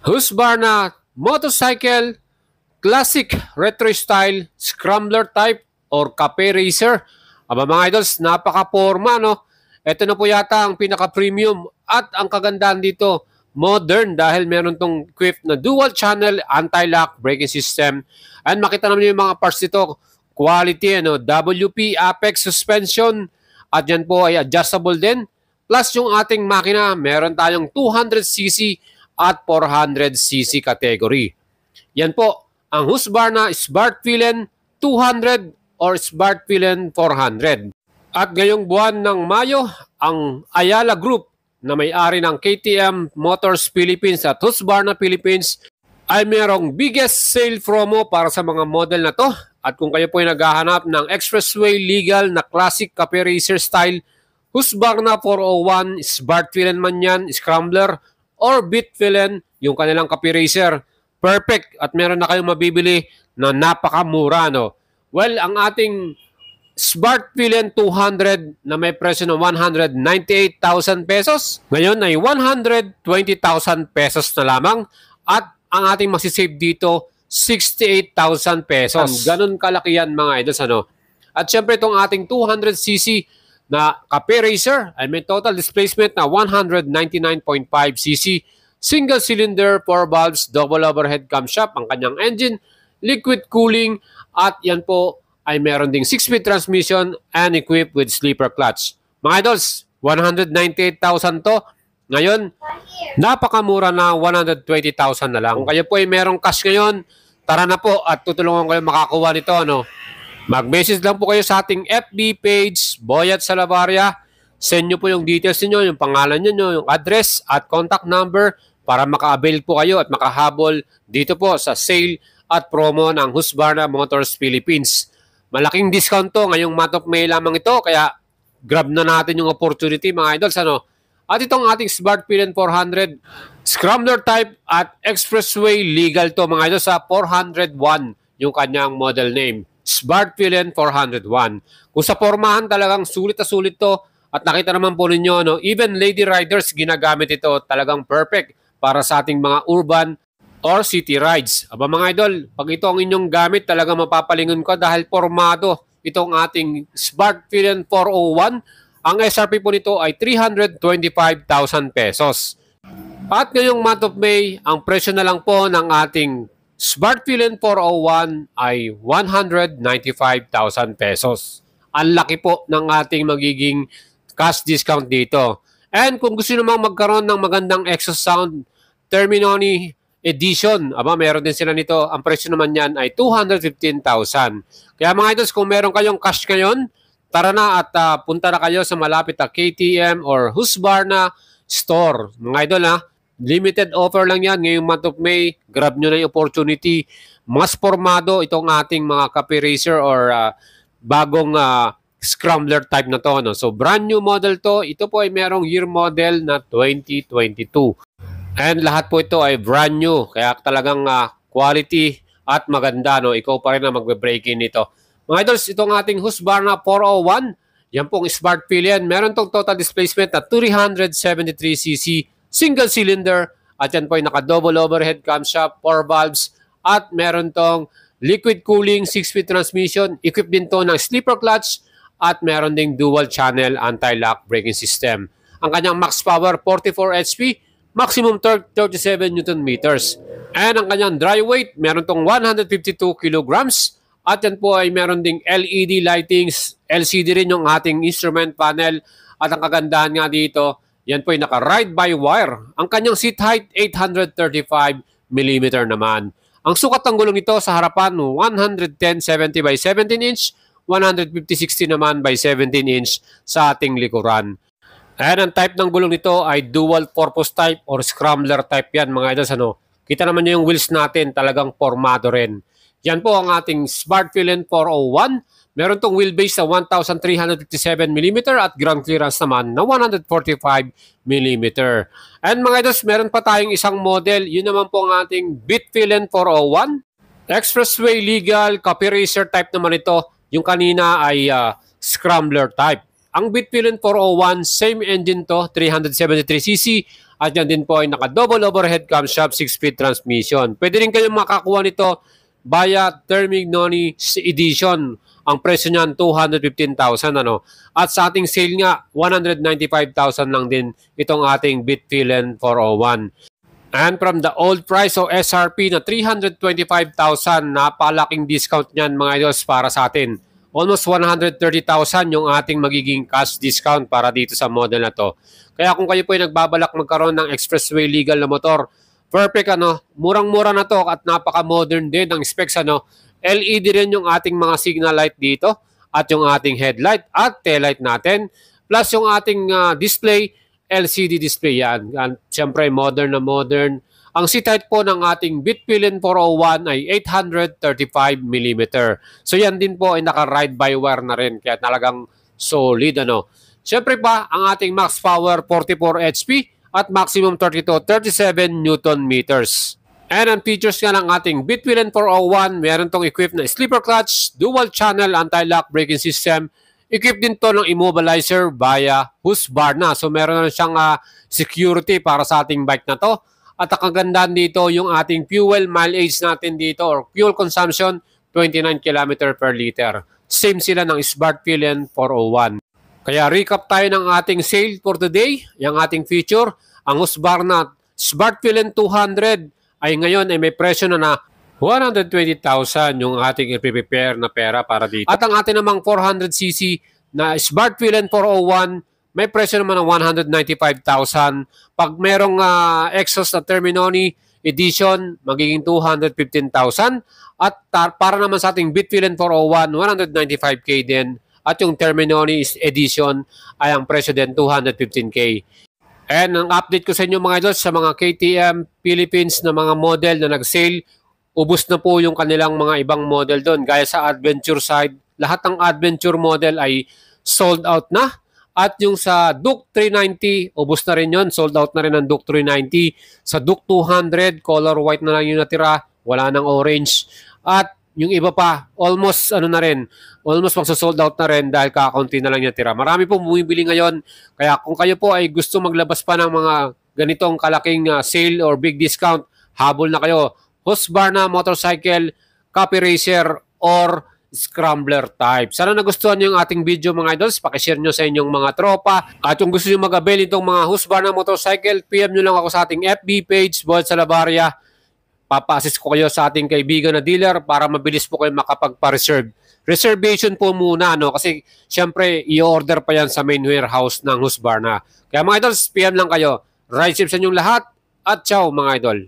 Husqvarna motorcycle, classic retro style, scrambler type, or cafe racer. Aba mga idols, napaka-forma, no? Ito na po yata ang pinaka-premium at ang kagandahan dito, modern dahil meron tong equipped na dual channel anti-lock braking system. And makita naman yung mga parts dito, quality, ano, WP Apex suspension, at yan po ay adjustable din. Plus yung ating makina, meron tayong 200cc at 400cc category. Yan po, ang Husqvarna Smartvillain 200 or Smartvillain 400. At ngayong buwan ng Mayo, ang Ayala Group na may-ari ng KTM Motors Philippines at Husqvarna Philippines ay mayroong biggest sale promo para sa mga model na to. At kung kayo po ay naghahanap ng expressway legal na classic cafe racer style, Husqvarna 401, Smartvillain man yan, Scrambler, or Bitvillain, yung kanilang cafe racer, perfect at meron na kayong mabibili na napakamura, no? Well, ang ating Smartvillain 200 na may presyo ng 198,000 pesos, ngayon ay 120,000 pesos na lamang at ang ating masisave dito 68,000 pesos. Ganun kalaki yan mga idols, ano? At syempre itong ating 200cc na cafe racer ay may total displacement na 199.5cc, single cylinder, 4 valves, double overhead camshaft ang kanyang engine, liquid cooling, at yan po ay meron ding 6-speed transmission and equipped with sleeper clutch. Mga idols, 198,000 to. Ngayon, napakamura na 120,000 na lang. Kung kayo po ay merong cash ngayon, tara na po at tutulungan kayo makakuha nito, ano? Mag-message lang po kayo sa ating FB page, Boyet Salavarria. Send nyo po yung details niyo, yung pangalan niyo, yung address at contact number para maka-avail po kayo at makahabol dito po sa sale at promo ng Husqvarna Motors Philippines. Malaking discount to ngayong month of May lamang ito, kaya grab na natin yung opportunity mga idols, ano? At itong ating Smartvillain 400, Scrambler type at expressway legal to mga idols, sa 401 yung kanyang model name. Smartvillain 401. Kung sa formahan talagang sulit na sulit to at nakita naman po ninyo, no, even lady riders ginagamit ito, talagang perfect para sa ating mga urban or city rides. Aba mga idol, pag ito ang inyong gamit, talagang mapapalingon ko dahil formado itong ating Smartvillain 401. Ang SRP po nito ay 325,000 pesos. At ngayong month of May, ang presyo na lang po ng ating Smartvillain 401 ay 195,000 pesos. Ang laki po ng ating magiging cash discount dito. And kung gusto namang magkaroon ng magandang exhaust sound, Terminoni Edition, aba meron din sila nito. Ang presyo naman yan ay 215,000. Kaya mga idols, kung meron kayong cash ngayon, tara na at punta na kayo sa malapit na KTM or Husqvarna store. Mga idol, ha? Limited offer lang yan ngayong month of May. Grab nyo na yung opportunity. Mas formado itong ating mga cafe racer or bagong scrambler type na to, no? So brand new model to. Ito po ay merong year model na 2022. And lahat po ito ay brand new. Kaya talagang quality at maganda, no? Ikaw pa rin na magbe-break-in nito. Mga idols, itong ating Husqvarna 401, yan pong Smartvillain. Meron tong total displacement na 373cc, single cylinder, at yan po ay naka-double overhead camshaft, 4 valves, at meron tong liquid cooling, 6-speed transmission, equipped din to ng sleeper clutch, at meron ding dual channel anti-lock braking system. Ang kanyang max power, 44 HP, maximum torque, 37 Newton meters. And ang kanyang dry weight, meron tong 152 kilograms, at yan po ay meron ding LED lightings, LCD rin yung ating instrument panel, at ang kagandahan nga dito, yan po ay naka-ride-by-wire. Ang kanyang seat height, 835mm naman. Ang sukat ng gulong nito sa harapan, 110/70 by 17 inch, 150/60 naman by 17 inch sa ating likuran. And ang type ng gulong nito ay dual purpose type or scrambler type yan mga idols, ano. Kita naman nyo yung wheels natin, talagang formado rin. Yan po ang ating Smartvillain 401. Meron tong wheelbase na 1,357mm at ground clearance naman na 145mm. And mga idols, meron pa tayong isang model. Yun naman po ang ating Bitvillain 401. Expressway legal, cafe racer type naman ito. Yung kanina ay scrambler type. Ang Bitvillain 401, same engine to, 373cc At yan din po ay naka-double overhead camshaft 6-speed transmission. Pwede rin kayong makakuha nito via Termignoni Edition. Ang presyo niyan 215,000 ano. At sa ating sale nga 195,000 lang din itong ating Bitfillen 401. And from the old price o SRP na 325,000, napalaking discount niyan mga idols para sa atin. Almost 130,000 yung ating magiging cash discount para dito sa model na to. Kaya kung kayo po ay nagbabalak magkaroon ng expressway legal na motor, perfect ano, murang-mura na to at napaka-modern din ang specs ano. LED rin yung ating mga signal light dito at yung ating headlight at taillight natin. Plus yung ating display, LCD display yan. Siyempre modern na modern. Ang seat height po ng ating Bitfillen 401 ay 835mm. So yan din po ay naka-ride-by-wire na rin. Kaya talagang solid ano. Siyempre pa ang ating max power 44 HP at maximum 32-37 Newton meters. And ang features nga ng ating Bitfillen 401, meron tong equipped na sleeper clutch, dual channel anti-lock braking system. Equipped din to ng immobilizer via Husqvarna. So meron na siyang security para sa ating bike na to. At ang kagandahan dito, yung ating fuel mileage natin dito or fuel consumption, 29 km per liter. Same sila ng Bitfillen 401. Kaya recap tayo ng ating sale for today. Yung ating feature, ang Husqvarna Bitfillen 200 ay ngayon ay may presyo na 120,000 yung ating i-prepare na pera para dito. At ang ating namang 400cc na Bitfillen 401, may presyo naman ng 195,000. Pag merong exhaust na Termignoni Edition, magiging 215,000. At para naman sa ating Bitfillen 401, 195k din. At yung Termignoni Edition ay ang presyo din 215k. And ang update ko sa inyo mga idol sa mga KTM Philippines na mga model na nag-sale, ubos na po yung kanilang mga ibang model doon. Gaya sa adventure side, lahat ng adventure model ay sold out na. At yung sa Duke 390, ubos na rin yun. Sold out na rin ang Duke 390. Sa Duke 200, color white na lang yung natira. Wala nang orange. At yung iba pa, almost na rin. Almost magsasold out na rin dahil kakaunti na lang yung natira. Marami pong bumibili ngayon. Kaya kung kayo po ay gusto maglabas pa ng mga ganitong kalaking sale or big discount, habol na kayo. Husqvarna motorcycle, copy racer, or scrambler type. Sana nagustuhan nyo yung ating video mga idols. Pakishare nyo sa inyong mga tropa. At kung gusto nyo mag-avail itong mga Husqvarna motorcycle, PM nyo lang ako sa ating FB page, Boyd Salabaria. Papa-assist ko kayo sa ating kaibigan na dealer para mabilis po kayo makapagpa-reserve. Reservation po muna, no? Kasi syempre, i-order pa yan sa main warehouse ng Husqvarna. Kaya mga idols, PM lang kayo. Ride safe sa inyong lahat at ciao mga idol.